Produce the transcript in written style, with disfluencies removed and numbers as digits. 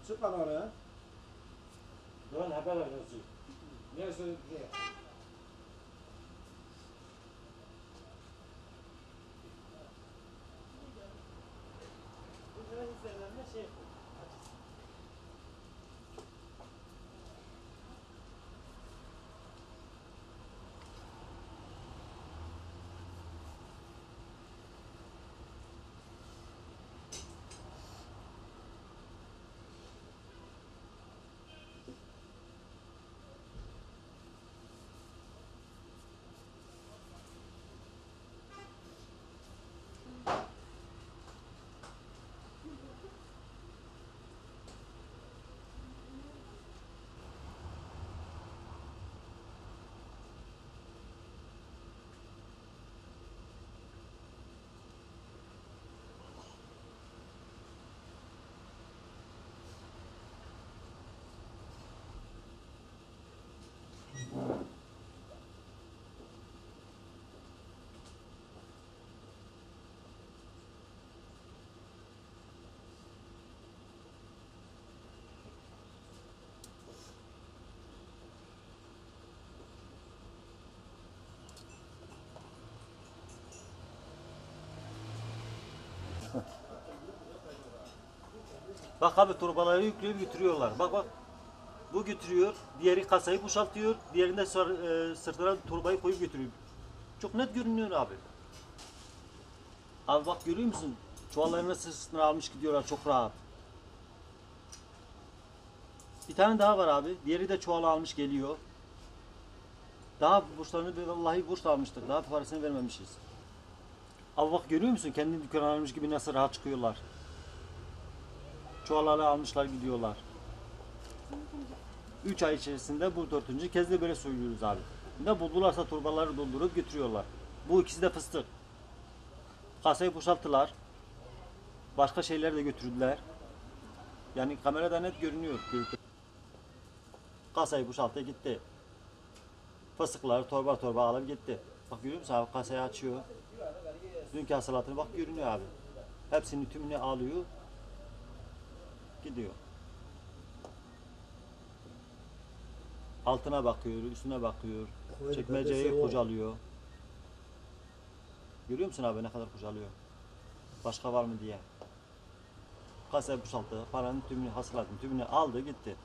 Çık lan oraya. Lan haber arıyorsun. Ne söyledi? Bak abi torbaları yükleyip götürüyorlar. Bak bak. Bu götürüyor. Diğeri kasayı boşaltıyor. Diğerinde sırtına torbayı koyup götürüyor. Çok net görünüyor abi. Abi bak görüyor musun? Çuvallarını sırtına almış gidiyorlar çok rahat. Bir tane daha var abi. Diğeri de çuvala almış geliyor. Daha burçlarını vallahi burç almıştık. Daha parasını vermemişiz. Abi bak görüyor musun? Kendi dükkanı almış gibi nasıl rahat çıkıyorlar. Çuvalları almışlar gidiyorlar. 3 ay içerisinde bu 4. kez de böyle söylüyoruz abi. Ne buldularsa torbaları doldurup götürüyorlar. Bu ikisi de fıstık. Kasayı boşalttılar. Başka şeyler de götürdüler. Yani kamerada net görünüyor. Kasayı boşalttı gitti. Fıstıkları torba torba alıp gitti. Bak görüyor musun abi kasayı açıyor. Dünkü hasılatını bak görünüyor abi. Hepsini tümünü alıyor. Gidiyor. Altına bakıyor, üstüne bakıyor. Çekmeceyi kocalıyor. Görüyor musun abi ne kadar kocalıyor? Başka var mı diye. Kasayı boşalttı, paranın tümünü hasıladı, tümünü aldı gitti.